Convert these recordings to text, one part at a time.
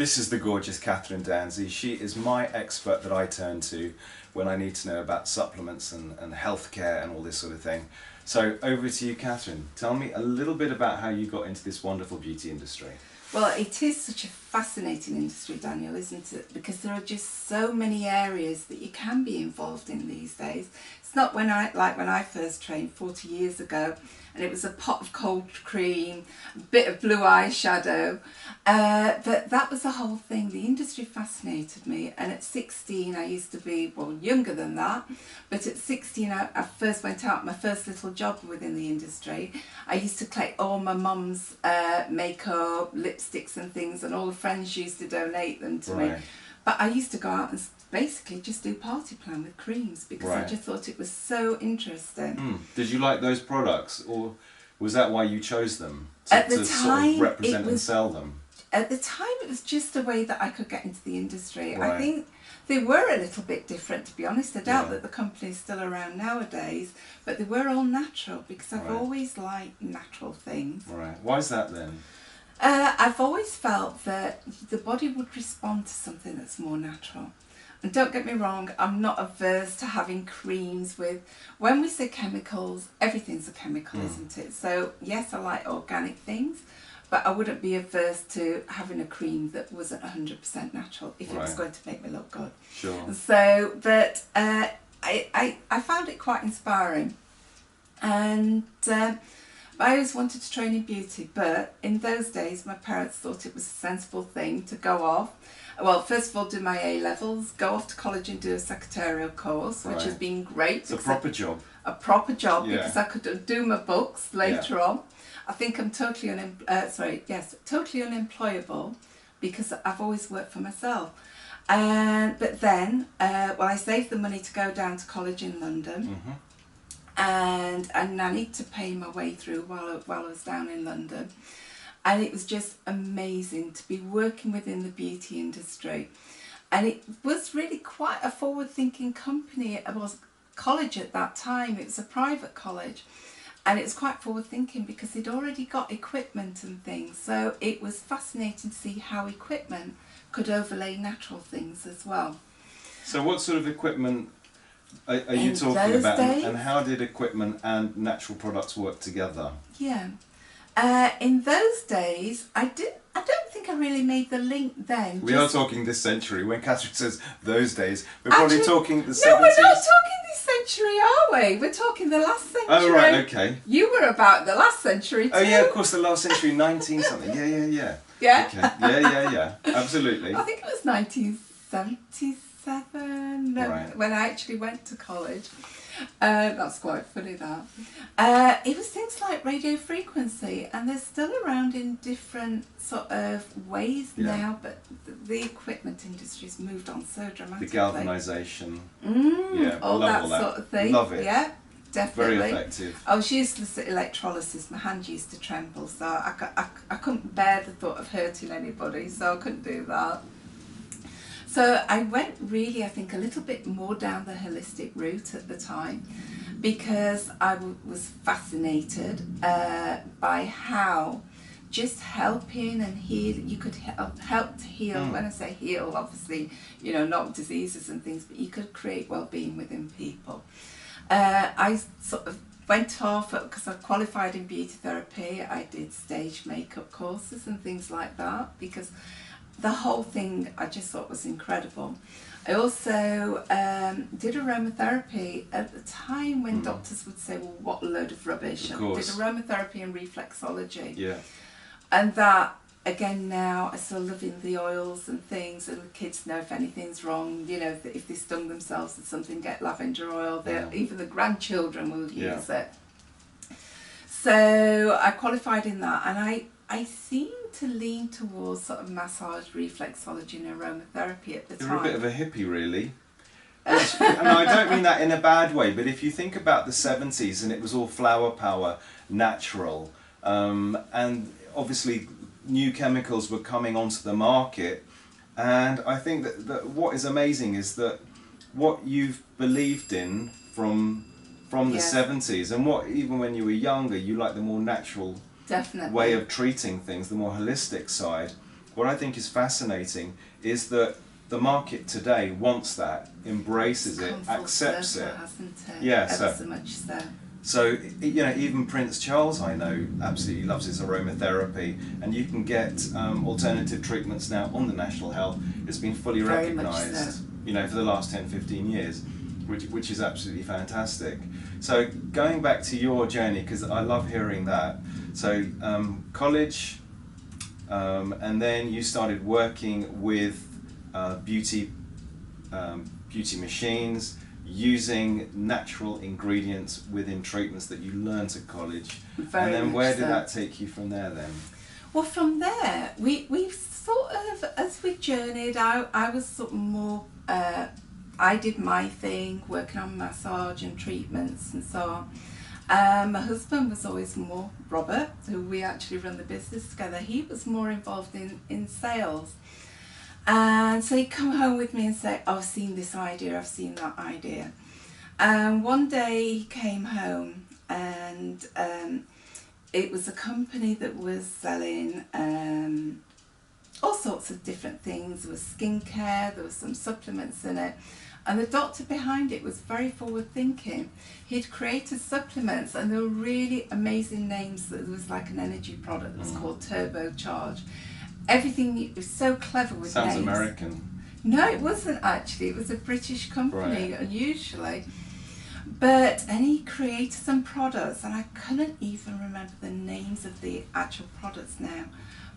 This is the gorgeous Kathryn Danzey. She is my expert that I turn to when I need to know about supplements and healthcare and all this sort of thing. So over to you, Kathryn. Tell me a little bit about how you got into this wonderful beauty industry. Well, it is such a fascinating industry, Daniel, isn't it? Because there are just so many areas that you can be involved in these days. It's not when I first trained 40 years ago, and it was a pot of cold cream, a bit of blue eyeshadow. But that was the whole thing. The industry fascinated me, and at 16 I used to be, well, younger than that, but at 16 I first went out, my first little job within the industry. I used to collect all my mum's makeup, lipsticks and things, and all the friends used to donate them to me. But I used to go out and basically just do party plan with creams because I just thought it was so interesting. Did you like those products, or was that why you chose them At the to time, sort of represent and sell them? At the time it was just a way that I could get into the industry. Right. I think they were a little bit different, to be honest. I doubt that the company is still around nowadays, but they were all natural because I've always liked natural things. Right. Why is that then? I've always felt that the body would respond to something that's more natural. And don't get me wrong, I'm not averse to having creams with, when we say chemicals, everything's a chemical, isn't it? So yes, I like organic things, but I wouldn't be averse to having a cream that wasn't 100% natural if it was going to make me look good. Sure. So, but I found it quite inspiring. And I always wanted to train in beauty, but in those days my parents thought it was a sensible thing to go off. Well, first of all, do my A-levels, go off to college and do a secretarial course, which has been great. It's a proper job. A proper job, because I could do my books later on. I think I'm totally totally unemployable because I've always worked for myself. But then, I saved the money to go down to college in London. And I nannied to pay my way through while I was down in London. And it was just amazing to be working within the beauty industry. And it was really quite a forward-thinking company. It was college at that time. It was a private college. And it was quite forward-thinking because they'd already got equipment and things. So it was fascinating to see how equipment could overlay natural things as well. So what sort of equipment are you talking about? And how did equipment and natural products work together? Yeah. In those days, I don't think I really made the link then. We are talking this century. When Kathryn says those days, we're probably talking the 70s. No, we're not talking this century, are we? We're talking the last century. Oh, right, okay. You were about the last century too. Oh, yeah, of course, the last century, 19 something. Yeah. Yeah? Okay. Yeah. Absolutely. I think it was 1977 when I actually went to college. That's quite funny, that. It was things like radio frequency, and they're still around in different sort of ways now, but the equipment industry's moved on so dramatically. The galvanisation. All that sort of thing. Love it. Yeah, definitely. Very effective. I was useless at electrolysis. My hand used to tremble, so I couldn't bear the thought of hurting anybody, so I couldn't do that. So I went really, I think, a little bit more down the holistic route at the time because I was fascinated by how just helping and heal, you could help to heal. When I say heal, obviously, you know, not diseases and things, but you could create well-being within people. I sort of went off because I qualified in beauty therapy. I did stage makeup courses and things like that because the whole thing I just thought was incredible. I also did aromatherapy at the time when doctors would say, well, what a load of rubbish. I did aromatherapy and reflexology. Yeah. And that, again, now I still love in the oils and things, and the kids know if anything's wrong, you know, if they stung themselves with something, get lavender oil. Even the grandchildren will use it. So I qualified in that, and I seem to lean towards sort of massage, reflexology and aromatherapy at the time. You're a bit of a hippie, really. And I don't mean that in a bad way, but if you think about the 70s and it was all flower power, natural, and obviously new chemicals were coming onto the market, and I think that what is amazing is that what you've believed in from the 70s, and what even when you were younger, you like the more natural way of treating things, the more holistic side, what I think is fascinating is that the market today wants that, embraces it, accepts it. Hasn't it? Yeah, so much so. So, you know, even Prince Charles, I know, absolutely loves his aromatherapy, and you can get alternative treatments now on the National Health. It's been fully recognised, so. you know, for the last 10, 15 years, which is absolutely fantastic. So, going back to your journey, because I love hearing that. So, college, and then you started working with beauty machines, using natural ingredients within treatments that you learnt at college. And then where did that take you from there then? Well, from there, we sort of, as we journeyed out, I was sort of more, I did my thing, working on massage and treatments and so on. My husband was always more, Robert, who we actually run the business together, he was more involved in sales. And so he'd come home with me and say, oh, I've seen this idea, I've seen that idea. And one day he came home and it was a company that was selling all sorts of different things. There was skincare, there was some supplements in it. And the doctor behind it was very forward thinking. He'd created supplements and there were really amazing names. There was like an energy product that was called Turbocharge. Everything was so clever with names. Sounds American. No, it wasn't actually. It was a British company, right. Unusually. And he created some products, and I couldn't even remember the names of the actual products now.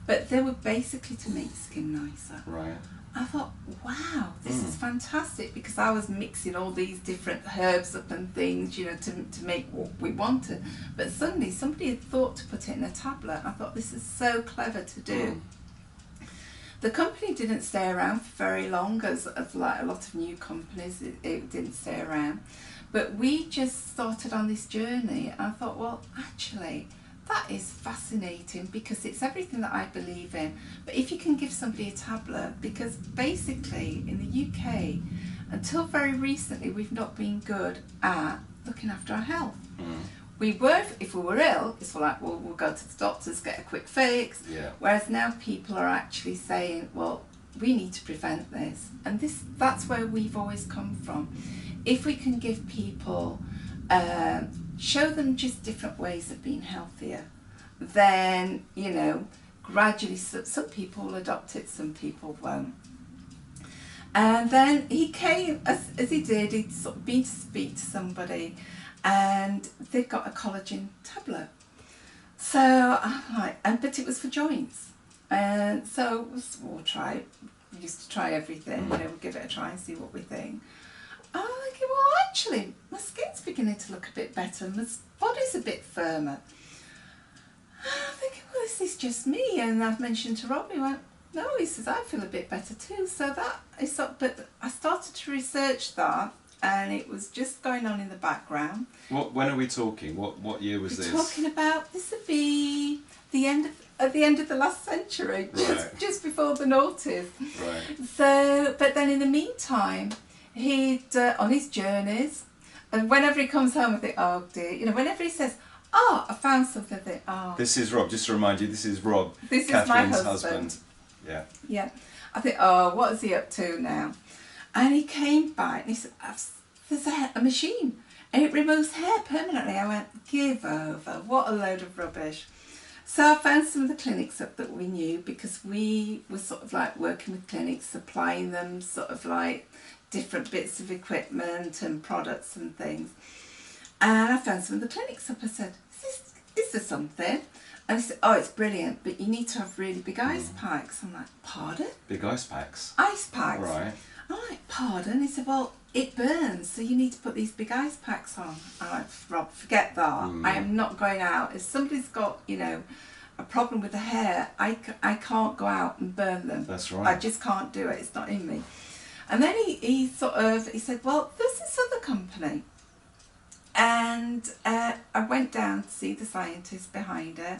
But they were basically to make skin nicer. Right. I thought, wow, this is fantastic, because I was mixing all these different herbs up and things, you know, to make what we wanted. But suddenly somebody had thought to put it in a tablet. I thought, this is so clever to do. The company didn't stay around for very long, as like a lot of new companies, it didn't stay around. But we just started on this journey. I thought, well, actually, that is fascinating, because it's everything that I believe in. But if you can give somebody a tablet, because basically in the UK, until very recently, we've not been good at looking after our health. We were, if we were ill, it's like, well, we'll go to the doctors, get a quick fix. Yeah. Whereas now people are actually saying, well, we need to prevent this. And that's where we've always come from. If we can give people, show them just different ways of being healthier, then, you know, gradually some people will adopt it, some people won't. And then he came, as he did, he'd sort of been to speak to somebody, and they got a collagen tablet. So I'm like, but it was for joints. And so we'll try it. We used to try everything, you know, we'll give it a try and see what we think. I'm thinking, well, actually, my skin's beginning to look a bit better, my body's a bit firmer. I'm thinking, well, this is just me. And I've mentioned to Rob, he went, no, he says, I feel a bit better too. So that is, but I started to research that, and it was just going on in the background. When are we talking? What year was this? We're talking about, this would be at the end of the last century, just before the noughties. Right. So, but then in the meantime, he'd on his journeys, and whenever he comes home, I think, oh dear, you know, whenever he says, oh, I found something, I think, oh. This is Rob, just to remind you, this is Rob, This Kathryn's is my husband. Yeah. Yeah. I think, oh, what is he up to now? And he came back and he said, there's a machine and it removes hair permanently. I went, give over, what a load of rubbish. So I found some of the clinics up that we knew, because we were sort of like working with clinics, supplying them sort of like different bits of equipment and products and things. And I found some of the clinics up. I said, is there something? And he said, oh, it's brilliant, but you need to have really big ice packs. I'm like, pardon? Big ice packs? Ice packs. Right. I'm like, pardon? He said, well, it burns, so you need to put these big ice packs on. I'm like, Rob, forget that. I am not going out. If somebody's got, you know, a problem with the hair, I can't go out and burn them. That's right. I just can't do it. It's not in me. And then he said, well, there's this other company. And I went down to see the scientists behind it,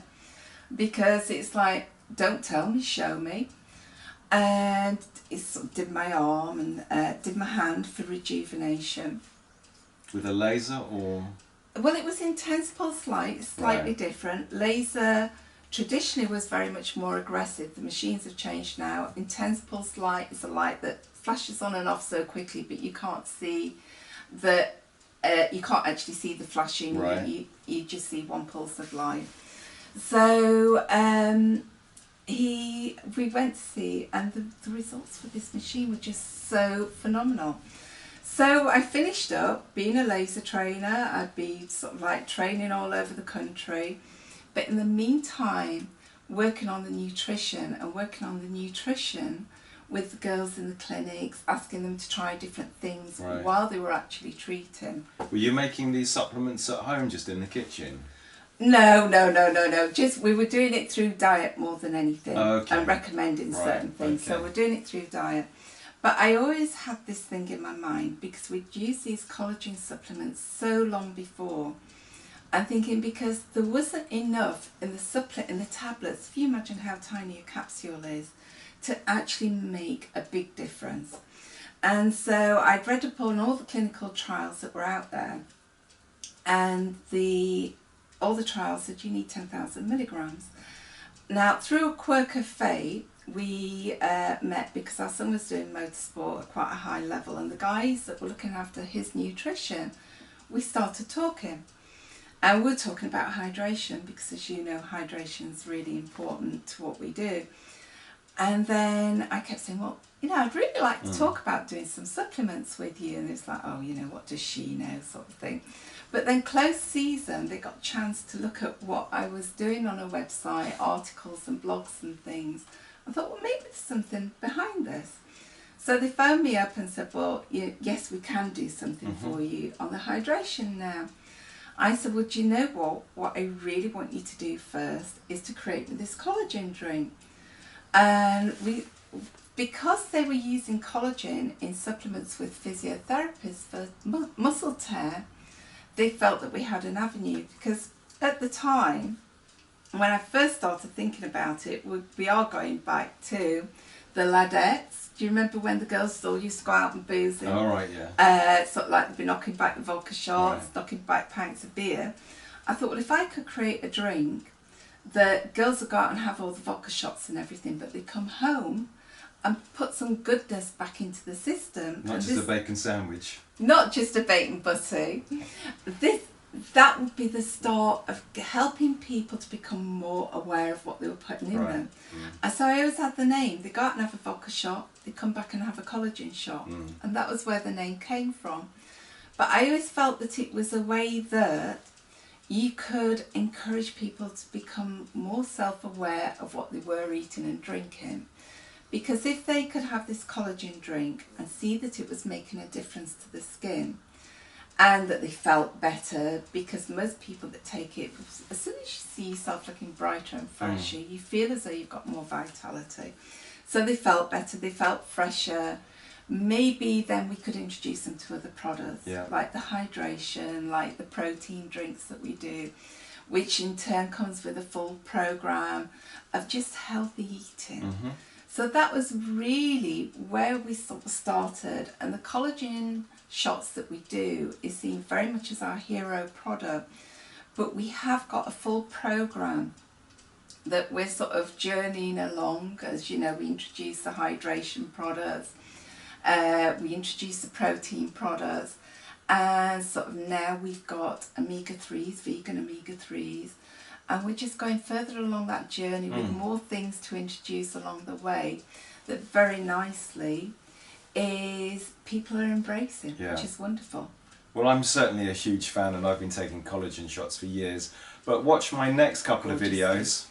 because it's like, don't tell me, show me. And he sort of did my arm and did my hand for rejuvenation. With a laser or? Well, it was intense pulse light, slightly different. Laser traditionally was very much more aggressive. The machines have changed now. Intense pulse light is a light that flashes on and off so quickly, but you can't see the, you can't actually see the flashing. Right. You just see one pulse of light. So we went to see, and the results for this machine were just so phenomenal. So I finished up being a laser trainer. I'd be sort of like training all over the country, but in the meantime working on the nutrition with the girls in the clinics, asking them to try different things while they were actually treating. Were you making these supplements at home, just in the kitchen? No. Just we were doing it through diet more than anything, and recommending certain things. So we're doing it through diet. But I always had this thing in my mind, because we'd used these collagen supplements so long before. I'm thinking, because there wasn't enough in the tablets, if you imagine how tiny a capsule is, to actually make a big difference. And so I'd read up on all the clinical trials that were out there, and all the trials said you need 10,000 milligrams. Now, through a quirk of fate, we met because our son was doing motorsport at quite a high level, and the guys that were looking after his nutrition, we started talking. And we were talking about hydration, because as you know, hydration is really important to what we do. And then I kept saying, well, you know, I'd really like to talk about doing some supplements with you. And it's like, oh, you know, what does she know, sort of thing. But then close season, they got a chance to look at what I was doing on a website, articles and blogs and things. I thought, well, maybe there's something behind this. So they phoned me up and said, well, yes, we can do something for you on the hydration now. I said, well, do you know what? What I really want you to do first is to create me this collagen drink. And because they were using collagen in supplements with physiotherapists for muscle tear, they felt that we had an avenue. Because at the time, when I first started thinking about it, we are going back to the ladettes. Do you remember when the girls still used to go out and booze? Oh, right, yeah. Sort of like they'd be knocking back the vodka shots, knocking back pints of beer. I thought, well, if I could create a drink, the girls would go out and have all the vodka shots and everything, but they'd come home and put some goodness back into the system. Not just a bacon sandwich. Not just a bacon butty. That would be the start of helping people to become more aware of what they were putting in them. And so I always had the name. They go out and have a vodka shot, they come back and have a collagen shot. And that was where the name came from. But I always felt that it was a way that you could encourage people to become more self-aware of what they were eating and drinking. Because if they could have this collagen drink and see that it was making a difference to the skin, and that they felt better, because most people that take it, as soon as you see yourself looking brighter and fresher, you feel as though you've got more vitality. So they felt better, they felt fresher. Maybe then we could introduce them to other products, like the hydration, like the protein drinks that we do, which in turn comes with a full program of just healthy eating. So that was really where we sort of started, and the collagen shots that we do is seen very much as our hero product, but we have got a full program that we're sort of journeying along. As you know, we introduce the hydration products, we introduce the protein products, and sort of now we've got omega-3s, vegan omega-3s, and we're just going further along that journey with more things to introduce along the way that very nicely is people are embracing, which is wonderful. Well, I'm certainly a huge fan, and I've been taking collagen shots for years. But watch my next couple of videos.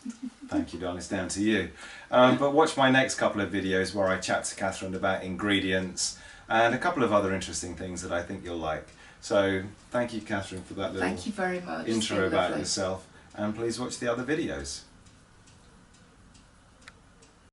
Thank you, Don, it's down to you. But watch my next couple of videos where I chat to Kathryn about ingredients and a couple of other interesting things that I think you'll like. So thank you, Kathryn, for that little Thank you very much. intro about yourself. And please watch the other videos.